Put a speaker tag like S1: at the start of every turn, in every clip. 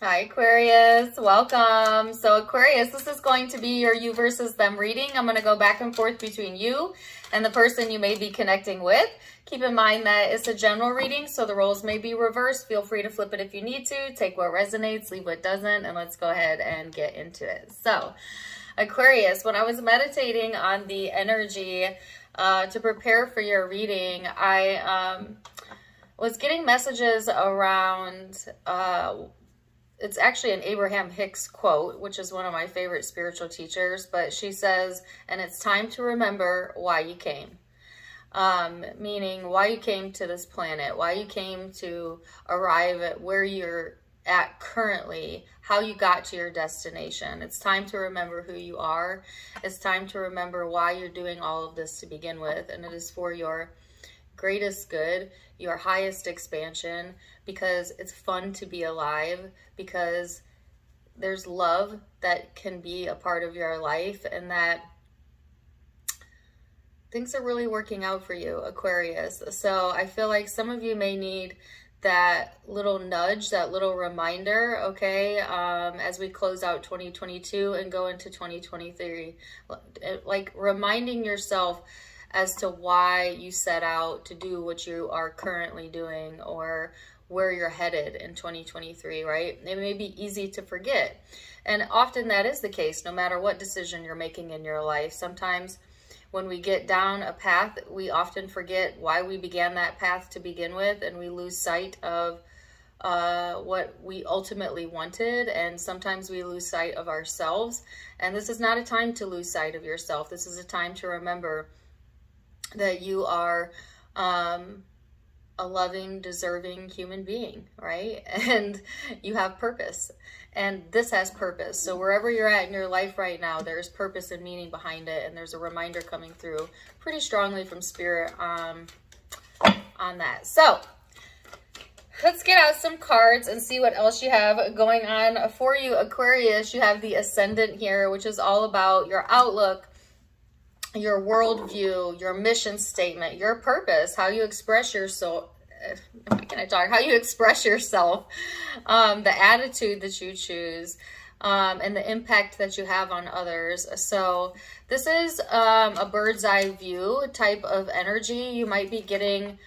S1: Hi, Aquarius. Welcome. So, Aquarius, this is going to be your you versus them reading. I'm going to go back and forth between you and the person you may be connecting with. Keep in mind that it's a general reading, so the roles may be reversed. Feel free to flip it if you need to. Take what resonates, leave what doesn't, and let's go ahead and get into it. So, Aquarius, when I was meditating on the energy to prepare for your reading, I was getting messages around... it's actually an Abraham Hicks quote, which is one of my favorite spiritual teachers, but she says, and it's time to remember why you came. Meaning why you came to this planet, why you came to arrive at where you're at currently, how you got to your destination. It's time to remember who you are. It's time to remember why you're doing all of this to begin with, and it is for your greatest good, your highest expansion, because it's fun to be alive, because there's love that can be a part of your life, and that things are really working out for you, Aquarius. So I feel like some of you may need that little nudge, that little reminder, okay, as we close out 2022 and go into 2023, like reminding yourself as to why you set out to do what you are currently doing, or where you're headed in 2023, right? It may be easy to forget. And often that is the case, no matter what decision you're making in your life. Sometimes when we get down a path, we often forget why we began that path to begin with, and we lose sight of what we ultimately wanted, and sometimes we lose sight of ourselves. And this is not a time to lose sight of yourself. This is a time to remember that you are a loving, deserving human being, right? And you have purpose, and this has purpose. So wherever you're at in your life right now, there's purpose and meaning behind it, and there's a reminder coming through pretty strongly from Spirit on that. So let's get out some cards and see what else you have going on for you, Aquarius. You have the Ascendant here, which is all about your outlook, your worldview, your mission statement, your purpose, how you express yourself, how you express yourself, the attitude that you choose, and the impact that you have on others. So this is a bird's eye view type of energy. You might be getting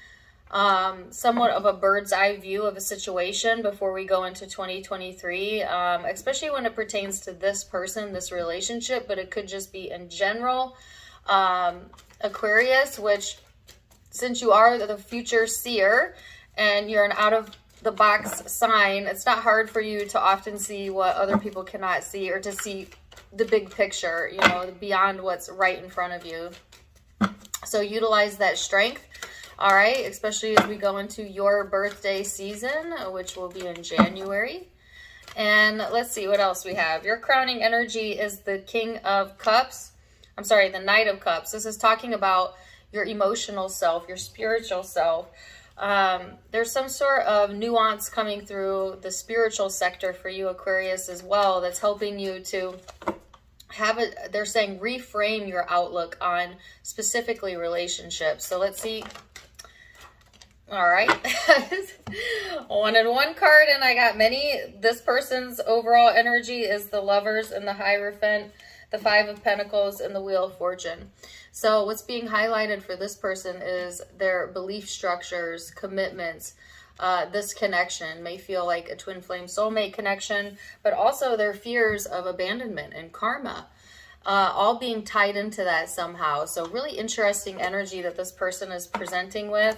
S1: somewhat of a bird's eye view of a situation before we go into 2023, especially when it pertains to this person, this relationship, but it could just be in general. Aquarius, which, since you are the future seer and you're an out-of-the-box sign, it's not hard for you to often see what other people cannot see, or to see the big picture, you know, beyond what's right in front of you. So utilize that strength, all right, especially as we go into your birthday season, which will be in January. And let's see what else we have. Your crowning energy is the King of Cups. I'm sorry, the Knight of Cups. This is talking about your emotional self, your spiritual self. There's some sort of nuance coming through the spiritual sector for you, Aquarius, as well, that's helping you to have it. They're saying reframe your outlook on specifically relationships. So let's see. All right. One and one card, and I got many. This person's overall energy is the Lovers and the Hierophant, the Five of Pentacles, and the Wheel of Fortune. So what's being highlighted for this person is their belief structures, commitments. This connection may feel like a twin flame soulmate connection, but also their fears of abandonment and karma, all being tied into that somehow. So really interesting energy that this person is presenting with.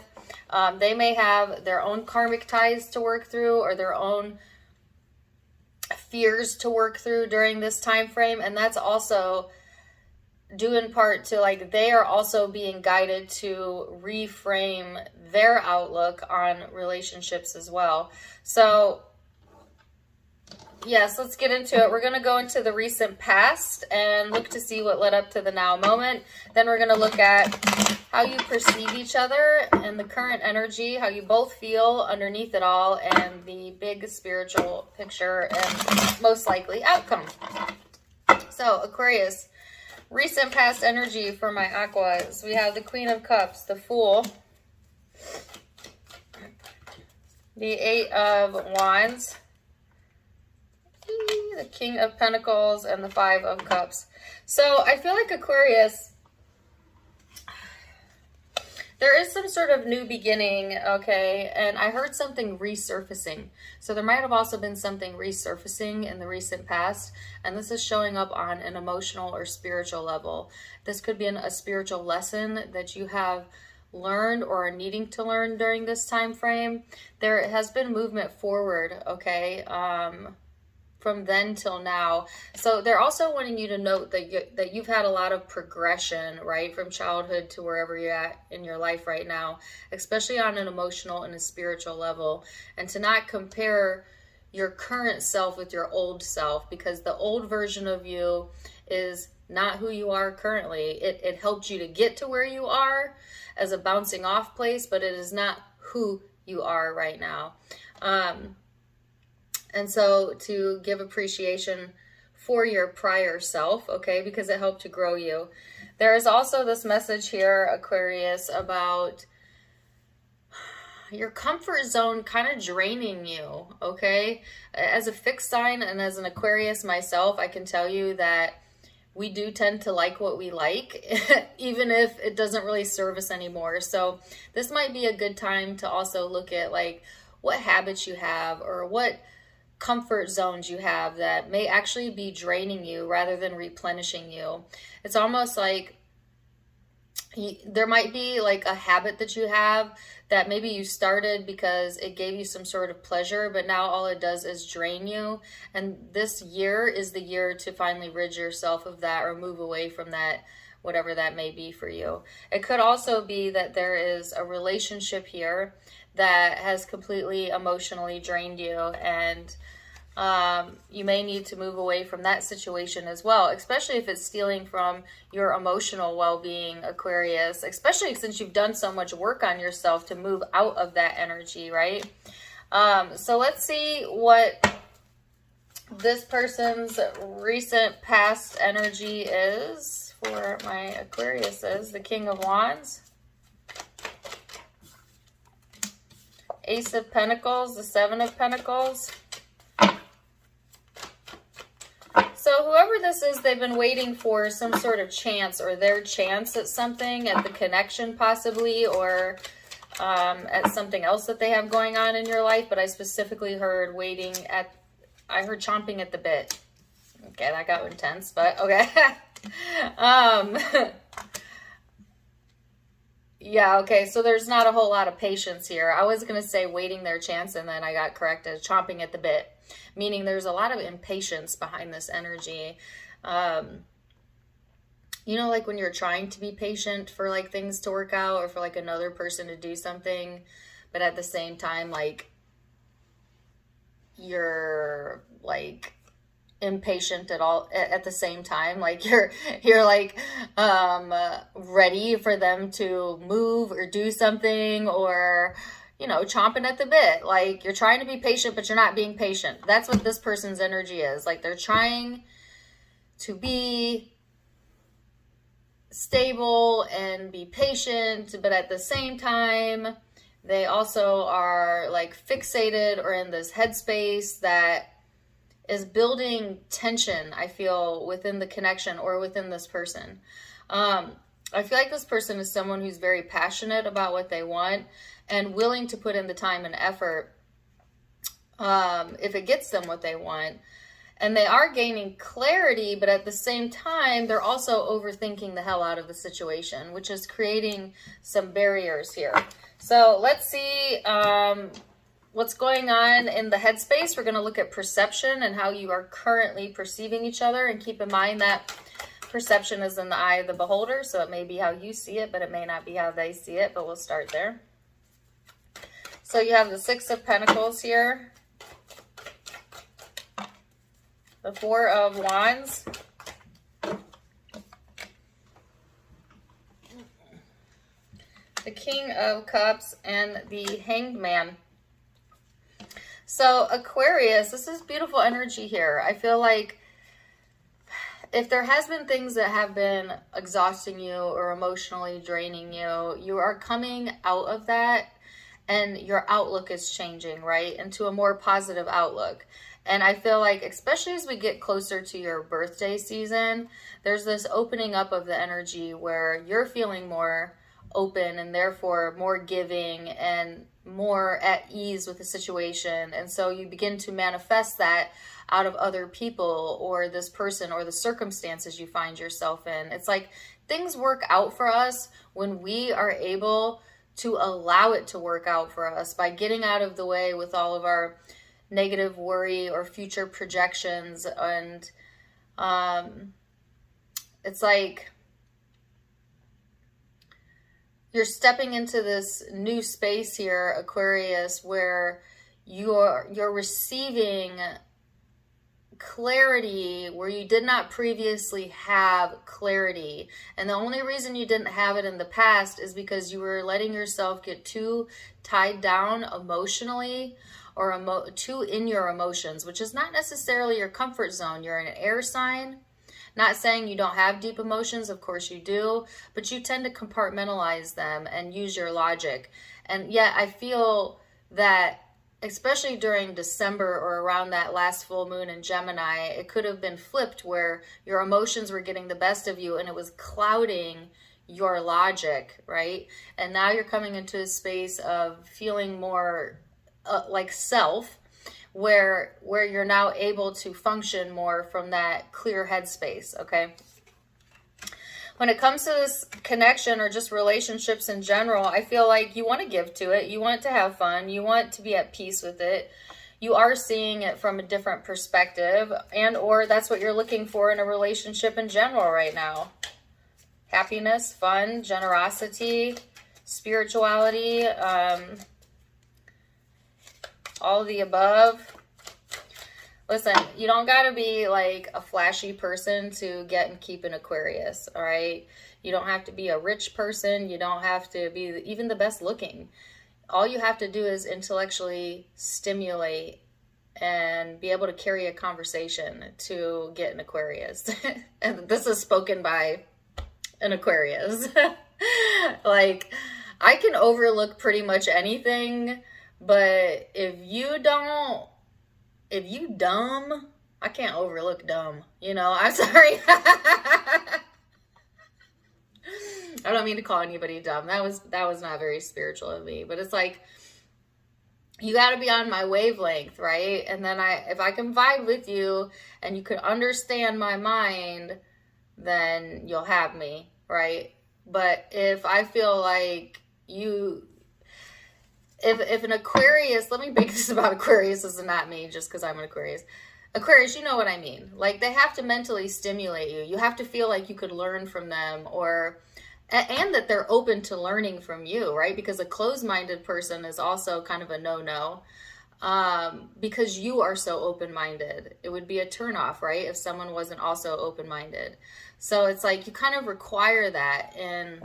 S1: They may have their own karmic ties to work through, or their own fears to work through during this time frame, and that's also due in part to, like, they are also being guided to reframe their outlook on relationships as well. So yes, let's get into it. We're going to go into the recent past and look to see what led up to the now moment. Then we're going to look at how you perceive each other and the current energy, how you both feel underneath it all, and the big spiritual picture and most likely outcome. So Aquarius, recent past energy for my Aquas. We have the Queen of Cups, the Fool, the Eight of Wands, the King of Pentacles and the Five of Cups. So I feel like Aquarius, there is some sort of new beginning, okay? And I heard something resurfacing. So there might have also been something resurfacing in the recent past. And this is showing up on an emotional or spiritual level. This could be a spiritual lesson that you have learned or are needing to learn during this time frame. There has been movement forward, okay? From then till now. So they're also wanting you to note that you've had a lot of progression, right? From childhood to wherever you're at in your life right now, especially on an emotional and a spiritual level. And to not compare your current self with your old self, because the old version of you is not who you are currently. It helped you to get to where you are as a bouncing off place, but it is not who you are right now. And so to give appreciation for your prior self, okay, because it helped to grow you. There is also this message here, Aquarius, about your comfort zone kind of draining you, okay? As a fixed sign and as an Aquarius myself, I can tell you that we do tend to like what we like, even if it doesn't really serve us anymore. So this might be a good time to also look at like what habits you have or what comfort zones you have that may actually be draining you rather than replenishing you. It's almost like there might be like a habit that you have that maybe you started because it gave you some sort of pleasure, but now all it does is drain you. And this year is the year to finally rid yourself of that or move away from that, whatever that may be for you. It could also be that there is a relationship here that has completely emotionally drained you, and you may need to move away from that situation as well, especially if it's stealing from your emotional well-being, Aquarius, especially since you've done so much work on yourself to move out of that energy, right? So let's see what this person's recent past energy is for my Aquariuses. The King of Wands, Ace of Pentacles, the Seven of Pentacles. So whoever this is, they've been waiting for some sort of chance or their chance at something, at the connection possibly, or at something else that they have going on in your life. But I specifically heard I heard chomping at the bit. Okay, that got intense, but okay. Yeah, okay, so there's not a whole lot of patience here. I was going to say waiting their chance, and then I got corrected, chomping at the bit, meaning there's a lot of impatience behind this energy. You know, like when you're trying to be patient for like things to work out or for like another person to do something, but at the same time, like you're like impatient at the same time, like you're like ready for them to move or do something, or you know, chomping at the bit, like you're trying to be patient but you're not being patient. That's what this person's energy is. Like they're trying to be stable and be patient, but at the same time they also are like fixated or in this headspace that is building tension, I feel, within the connection or within this person. I feel like this person is someone who's very passionate about what they want and willing to put in the time and effort if it gets them what they want. And they are gaining clarity, but at the same time, they're also overthinking the hell out of the situation, which is creating some barriers here. So let's see what's going on in the headspace. We're going to look at perception and how you are currently perceiving each other. And keep in mind that perception is in the eye of the beholder. So it may be how you see it, but it may not be how they see it. But we'll start there. So you have the Six of Pentacles here. The Four of Wands. The King of Cups and the Hanged Man. So Aquarius, this is beautiful energy here. I feel like if there has been things that have been exhausting you or emotionally draining you, you are coming out of that and your outlook is changing, right? Into a more positive outlook. And I feel like, especially as we get closer to your birthday season, there's this opening up of the energy where you're feeling more open and therefore more giving and more at ease with the situation. And so you begin to manifest that out of other people or this person or the circumstances you find yourself in. It's like things work out for us when we are able to allow it to work out for us by getting out of the way with all of our negative worry or future projections. And it's like you're stepping into this new space here, Aquarius, where you're receiving clarity where you did not previously have clarity. And the only reason you didn't have it in the past is because you were letting yourself get too tied down emotionally or too in your emotions, which is not necessarily your comfort zone. You're in an air sign. Not saying you don't have deep emotions, of course you do, but you tend to compartmentalize them and use your logic. And yet I feel that especially during December or around that last full moon in Gemini, it could have been flipped where your emotions were getting the best of you and it was clouding your logic, right? And now you're coming into a space of feeling more like self, where you're now able to function more from that clear headspace, okay? When it comes to this connection or just relationships in general, I feel like you want to give to it. You want to have fun. You want to be at peace with it. You are seeing it from a different perspective, and or that's what you're looking for in a relationship in general right now. Happiness, fun, generosity, spirituality, all of the above. Listen, you don't got to be like a flashy person to get and keep an Aquarius, all right? You don't have to be a rich person. You don't have to be even the best looking. All you have to do is intellectually stimulate and be able to carry a conversation to get an Aquarius. And this is spoken by an Aquarius. Like, I can overlook pretty much anything, but if you dumb, I can't overlook dumb. You know, I'm sorry. I don't mean to call anybody dumb. That was not very spiritual of me. But it's like, you got to be on my wavelength, right? And then if I can vibe with you and you can understand my mind, then you'll have me, right? But if I feel like if an Aquarius, let me make this about Aquarius, this is not me just because I'm an Aquarius. Aquarius, you know what I mean. Like, they have to mentally stimulate you. You have to feel like you could learn from them, and that they're open to learning from you, right? Because a closed-minded person is also kind of a no-no, because you are so open-minded. It would be a turnoff, right? If someone wasn't also open-minded. So it's like you kind of require that in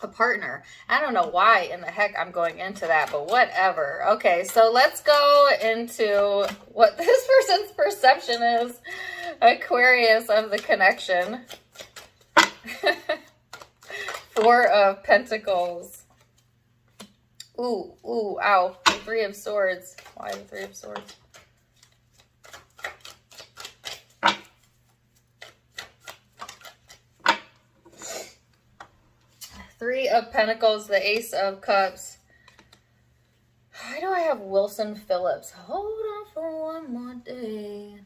S1: a partner. I don't know why in the heck I'm going into that, but whatever. Okay, so let's go into what this person's perception is, Aquarius, of the connection. Four of Pentacles. Ooh, ow. The Three of Swords. Why the Three of Swords? Three of Pentacles, the Ace of Cups. Why do I have Wilson Phillips? Hold on for one more day.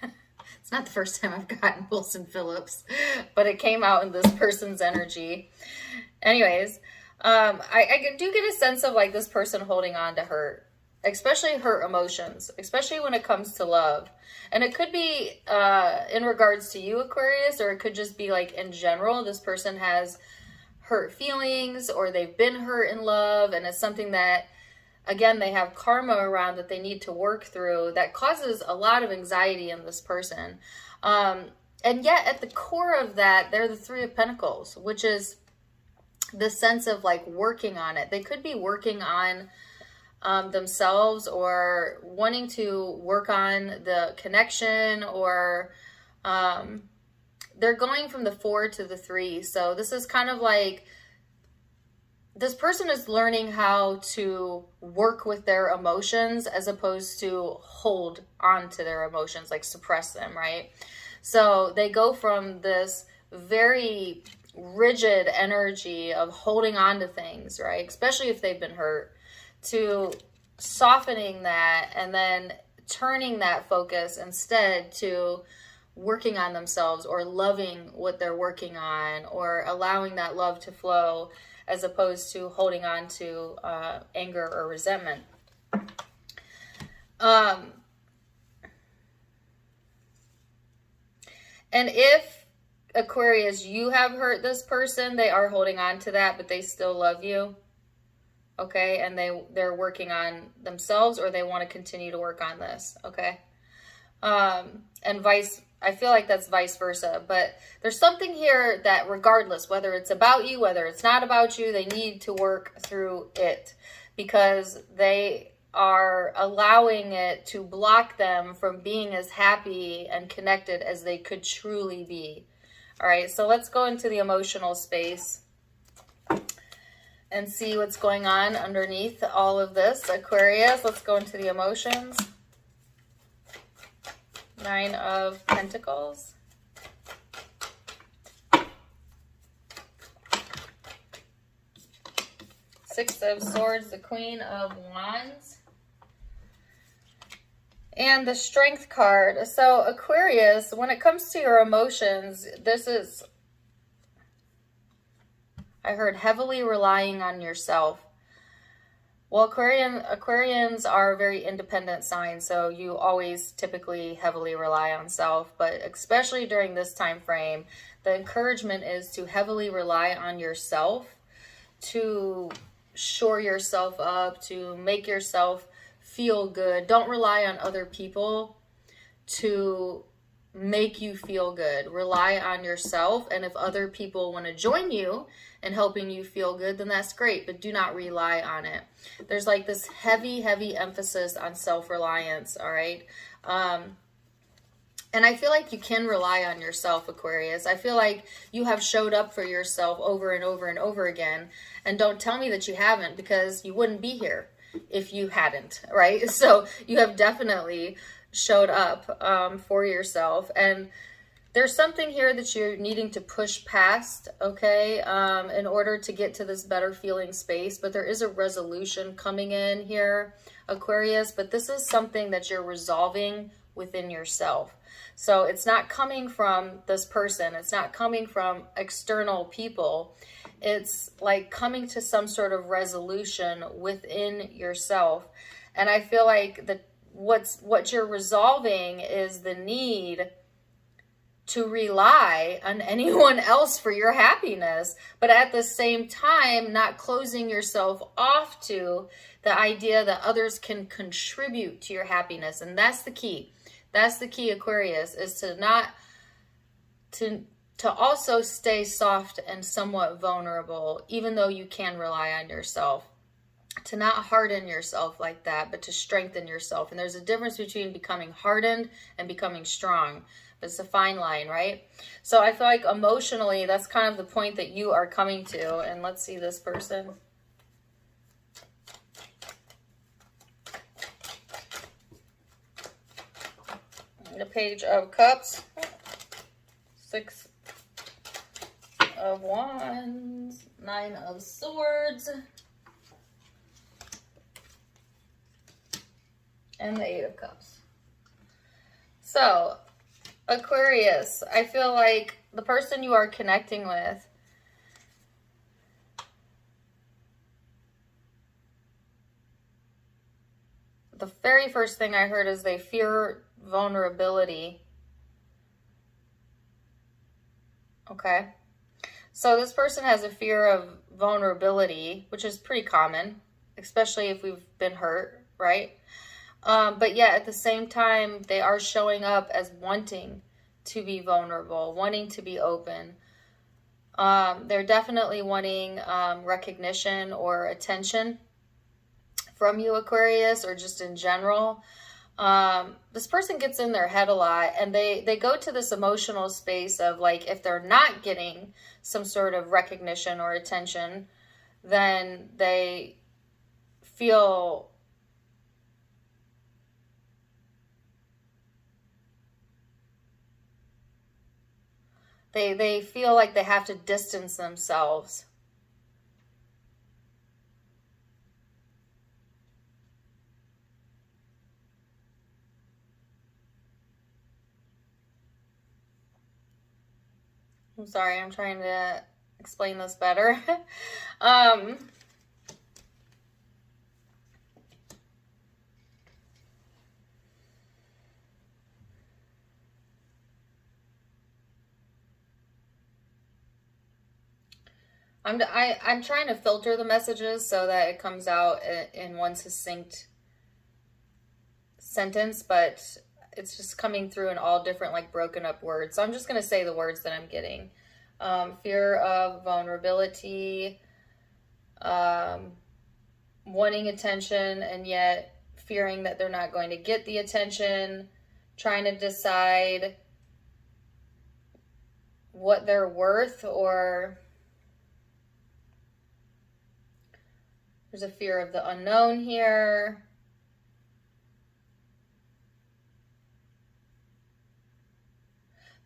S1: It's not the first time I've gotten Wilson Phillips, but it came out in this person's energy. Anyways, I do get a sense of like this person holding on to hurt, especially hurt emotions, especially when it comes to love. And it could be in regards to you, Aquarius, or it could just be like in general, this person has hurt feelings or they've been hurt in love. And it's something that, again, they have karma around that they need to work through that causes a lot of anxiety in this person. And yet at the core of that, they're the Three of Pentacles, which is the sense of like working on it. They could be working on themselves or wanting to work on the connection, or they're going from the 4 to the 3. So this is kind of like this person is learning how to work with their emotions as opposed to hold on to their emotions, like suppress them, right? So they go from this very rigid energy of holding on to things, right? Especially if they've been hurt, to softening that and then turning that focus instead to working on themselves or loving what they're working on or allowing that love to flow as opposed to holding on to anger or resentment. And if, Aquarius, you have hurt this person, they are holding on to that, but they still love you. Okay, and they're working on themselves, or they want to continue to work on this. Okay, and I feel like that's vice versa. But there's something here that, regardless whether it's about you, whether it's not about you, they need to work through it because they are allowing it to block them from being as happy and connected as they could truly be. All right, so let's go into the emotional space and see what's going on underneath all of this. Aquarius, let's go into the emotions. 9 of Pentacles. Six of Swords, the Queen of Wands. And the Strength card. So Aquarius, when it comes to your emotions, this is, I heard, heavily relying on yourself. Well, Aquarians are a very independent sign, so you always typically heavily rely on self, but especially during this time frame, the encouragement is to heavily rely on yourself, to shore yourself up, to make yourself feel good. Don't rely on other people to make you feel good. Rely on yourself, and if other people want to join you in helping you feel good, then that's great, but do not rely on it. There's like this heavy emphasis on self-reliance, all right? And I feel like you can rely on yourself, Aquarius. I feel like you have showed up for yourself over and over and over again, and don't tell me that you haven't, because you wouldn't be here if you hadn't, right? So you have definitely showed up for yourself, and there's something here that you're needing to push past, okay, in order to get to this better feeling space. But there is a resolution coming in here, Aquarius, but this is something that you're resolving within yourself. So it's not coming from this person. It's not coming from external people. It's like coming to some sort of resolution within yourself. And I feel like what you're resolving is the need to rely on anyone else for your happiness, but at the same time, not closing yourself off to the idea that others can contribute to your happiness. And that's the key. That's the key, Aquarius, is to also stay soft and somewhat vulnerable, even though you can rely on yourself. To not harden yourself like that, but to strengthen yourself. And there's a difference between becoming hardened and becoming strong. It's a fine line, right? So I feel like emotionally, that's kind of the point that you are coming to. And let's see this person. The Page of Cups. 6 of Wands. 9 of Swords. And the 8 of Cups. So, Aquarius, I feel like the person you are connecting with, the very first thing I heard is they fear vulnerability. Okay. So this person has a fear of vulnerability, which is pretty common, especially if we've been hurt, right? But yet at the same time, they are showing up as wanting to be vulnerable, wanting to be open. They're definitely wanting recognition or attention from you, Aquarius, or just in general. This person gets in their head a lot, and they go to this emotional space of like, if they're not getting some sort of recognition or attention, then they feel they feel like they have to distance themselves. I'm sorry, I'm trying to explain this better. I'm trying to filter the messages so that it comes out in one succinct sentence, but it's just coming through in all different, like, broken up words. So I'm just going to say the words that I'm getting. Fear of vulnerability, wanting attention and yet fearing that they're not going to get the attention, trying to decide what they're worth, or there's a fear of the unknown here.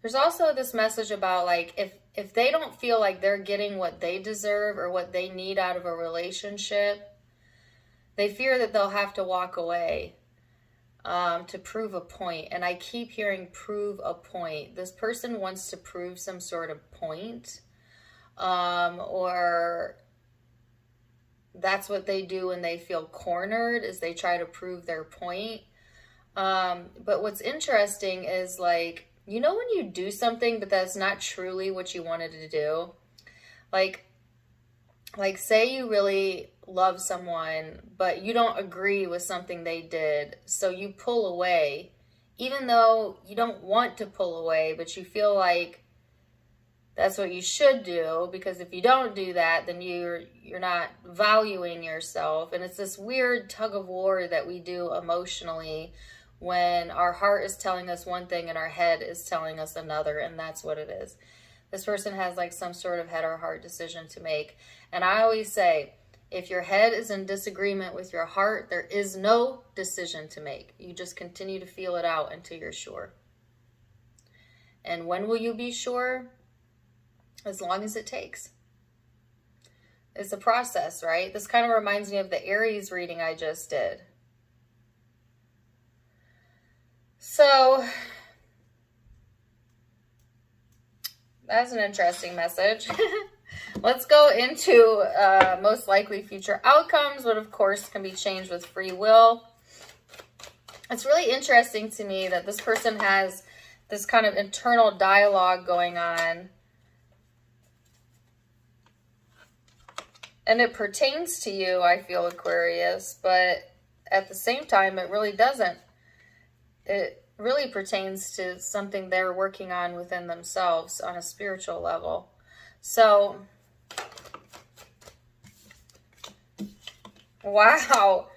S1: There's also this message about, like, if they don't feel like they're getting what they deserve or what they need out of a relationship, they fear that they'll have to walk away to prove a point. And I keep hearing prove a point. This person wants to prove some sort of point, or that's what they do when they feel cornered, is they try to prove their point. But what's interesting is, like, you know, when you do something but that's not truly what you wanted to do, like say you really love someone but you don't agree with something they did, so you pull away even though you don't want to pull away, but you feel like that's what you should do, because if you don't do that, then you're not valuing yourself. And it's this weird tug of war that we do emotionally when our heart is telling us one thing and our head is telling us another, and that's what it is. This person has, like, some sort of head or heart decision to make. And I always say, if your head is in disagreement with your heart, there is no decision to make. You just continue to feel it out until you're sure. And when will you be sure? As long as it takes. It's a process, right? This kind of reminds me of the Aries reading I just did. So that's an interesting message. Let's go into most likely future outcomes, but of course can be changed with free will. It's really interesting to me that this person has this kind of internal dialogue going on. And it pertains to you, I feel, Aquarius, but at the same time, it really doesn't. It really pertains to something they're working on within themselves on a spiritual level. So, wow.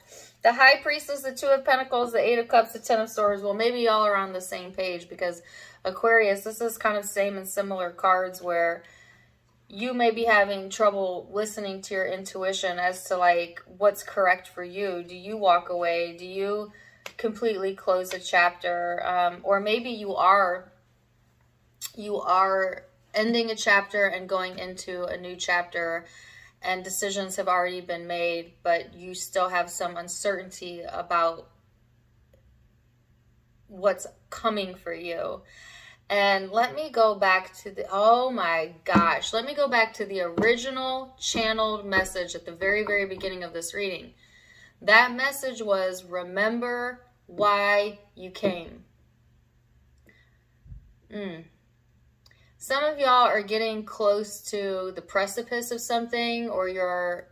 S1: The High Priestess, the Two of Pentacles, the Eight of Cups, the Ten of Swords. Well, maybe y'all are on the same page, because Aquarius, this is kind of same and similar cards where you may be having trouble listening to your intuition as to, like, what's correct for you. Do you walk away? Do you completely close a chapter? Or maybe you are ending a chapter and going into a new chapter, and decisions have already been made, but you still have some uncertainty about what's coming for you. And let me go back to the, oh my gosh, let me go back to the original channeled message at the very, very beginning of this reading. That message was, remember why you came. Some of y'all are getting close to the precipice of something, or you're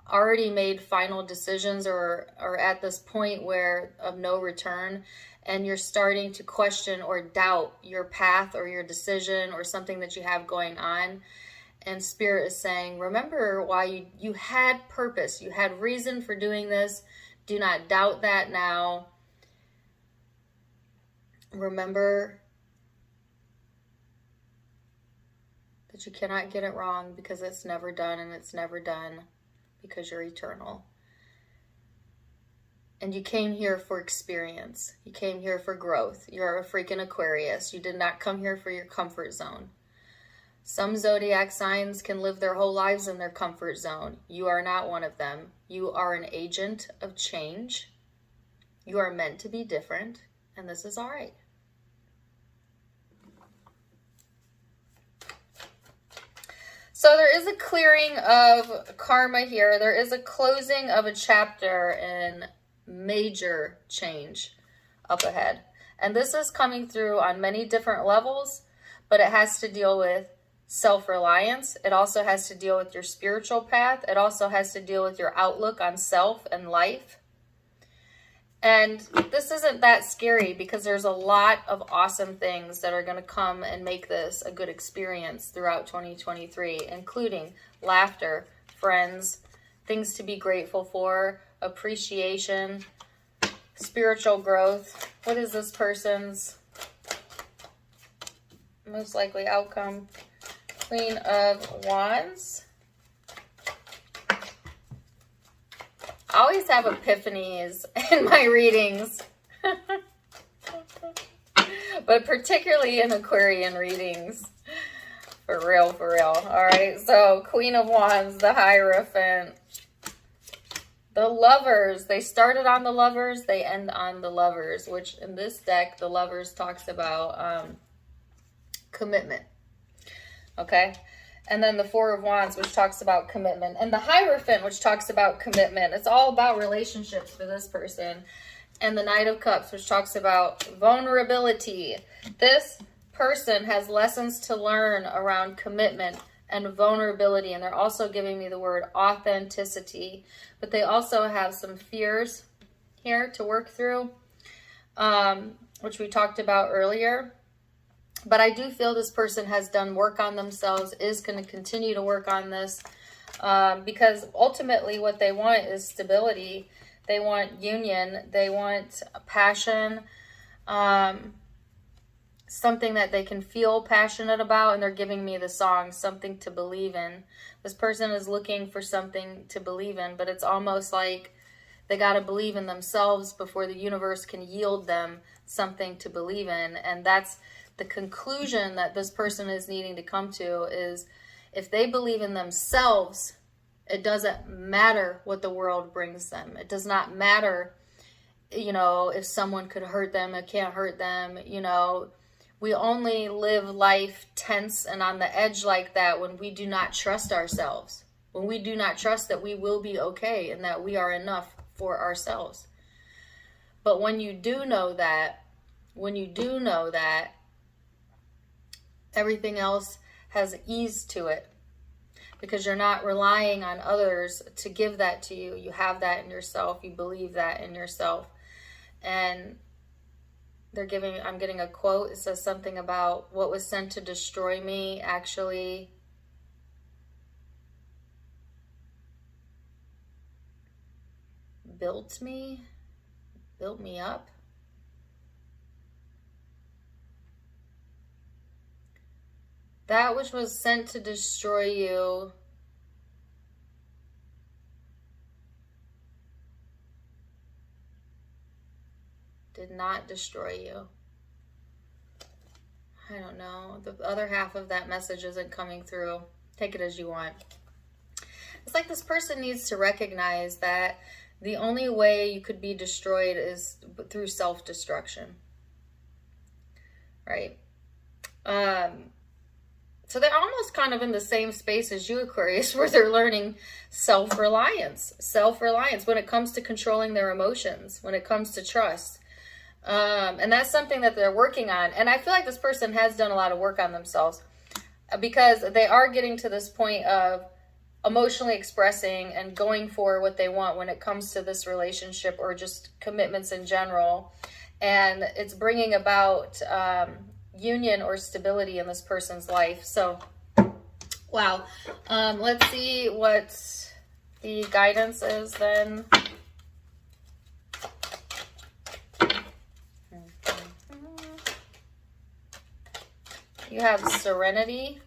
S1: already made final decisions, or at this point where of no return, and you're starting to question or doubt your path or your decision or something that you have going on. And Spirit is saying, remember why you had purpose. You had reason for doing this. Do not doubt that now. Remember that you cannot get it wrong, because it's never done and it's never done. because you're eternal. And you came here for experience. You came here for growth. You're a freaking Aquarius. You did not come here for your comfort zone. Some zodiac signs can live their whole lives in their comfort zone. You are not one of them. You are an agent of change. You are meant to be different, and this is all right. So there is a clearing of karma here. There is a closing of a chapter and major change up ahead. And this is coming through on many different levels, but it has to deal with self-reliance. It also has to deal with your spiritual path. It also has to deal with your outlook on self and life. And this isn't that scary because there's a lot of awesome things that are going to come and make this a good experience throughout 2023, including laughter, friends, things to be grateful for, appreciation, spiritual growth. What is this person's most likely outcome? Queen of Wands. I always have epiphanies in my readings, but particularly in Aquarian readings. For real, for real. All right, so Queen of Wands, the Hierophant, the Lovers. They started on the Lovers, they end on the Lovers, which in this deck, the Lovers talks about commitment. Okay. And then the Four of Wands, which talks about commitment. And the Hierophant, which talks about commitment. It's all about relationships for this person. And the Knight of Cups, which talks about vulnerability. This person has lessons to learn around commitment and vulnerability. And they're also giving me the word authenticity. But they also have some fears here to work through, which we talked about earlier. But I do feel this person has done work on themselves, is going to continue to work on this, because ultimately what they want is stability. They want union. They want passion, something that they can feel passionate about. And they're giving me the song, Something to Believe In. This person is looking for something to believe in, but it's almost like they got to believe in themselves before the universe can yield them something to believe in. And that's the conclusion that this person is needing to come to, is if they believe in themselves, it doesn't matter what the world brings them. It does not matter, you know, if someone could hurt them, it can't hurt them. You know, we only live life tense and on the edge like that when we do not trust ourselves, when we do not trust that we will be okay and that we are enough for ourselves. But when you do know that, everything else has ease to it, because you're not relying on others to give that to you. You have that in yourself. You believe that in yourself. And I'm getting a quote. It says something about what was sent to destroy me actually built me up. That which was sent to destroy you did not destroy you. I don't know. The other half of that message isn't coming through. Take it as you want. It's like this person needs to recognize that the only way you could be destroyed is through self-destruction. Right? So they're almost kind of in the same space as you, Aquarius, where they're learning self-reliance. Self-reliance when it comes to controlling their emotions, when it comes to trust. And that's something that they're working on. And I feel like this person has done a lot of work on themselves, because they are getting to this point of emotionally expressing and going for what they want when it comes to this relationship or just commitments in general. And it's bringing about union or stability in this person's life. So, wow. Let's see what the guidance is then. You have serenity.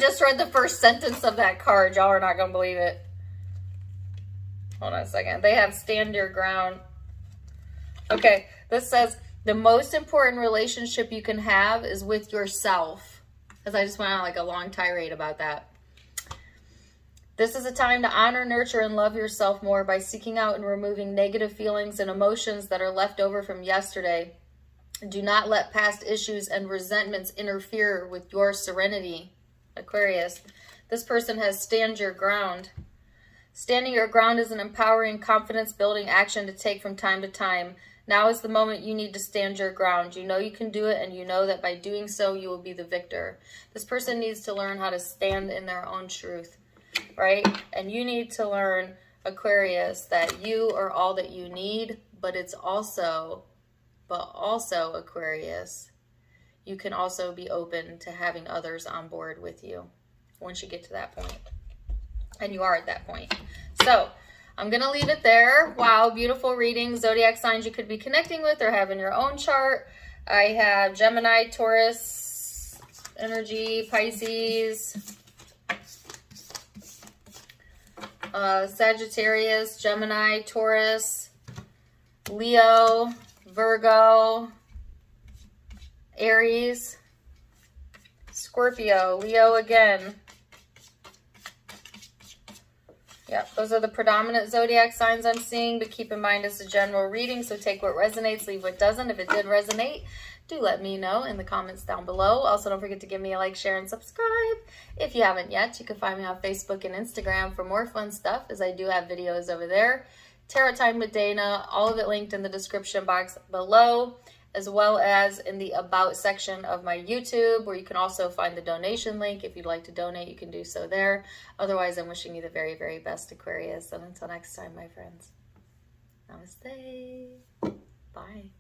S1: just read the first sentence of that card. Y'all are not going to believe it. Hold on a second. They have stand your ground. Okay, this says the most important relationship you can have is with yourself. Because I just went on like a long tirade about that. This is a time to honor, nurture, and love yourself more by seeking out and removing negative feelings and emotions that are left over from yesterday. Do not let past issues and resentments interfere with your serenity. Aquarius, this person has stand your ground. Standing your ground is an empowering, confidence-building action to take from time to time. Now is the moment you need to stand your ground. You know you can do it, and you know that by doing so, you will be the victor. This person needs to learn how to stand in their own truth, right? And you need to learn, Aquarius, that you are all that you need, but also, Aquarius, you can also be open to having others on board with you once you get to that point. And you are at that point. So I'm going to leave it there. Wow, beautiful reading. Zodiac signs you could be connecting with or have in your own chart. I have Gemini, Taurus, energy, Pisces, Sagittarius, Gemini, Taurus, Leo, Virgo, Aries, Scorpio, Leo again. Yep, those are the predominant zodiac signs I'm seeing, but keep in mind it's a general reading, so take what resonates, leave what doesn't. If it did resonate, do let me know in the comments down below. Also, don't forget to give me a like, share, and subscribe. If you haven't yet, you can find me on Facebook and Instagram for more fun stuff, as I do have videos over there. Tarot Time with Dana, all of it linked in the description box below, as well as in the About section of my YouTube, where you can also find the donation link. If you'd like to donate, you can do so there. Otherwise, I'm wishing you the very, very best, Aquarius. And until next time, my friends, namaste. Bye.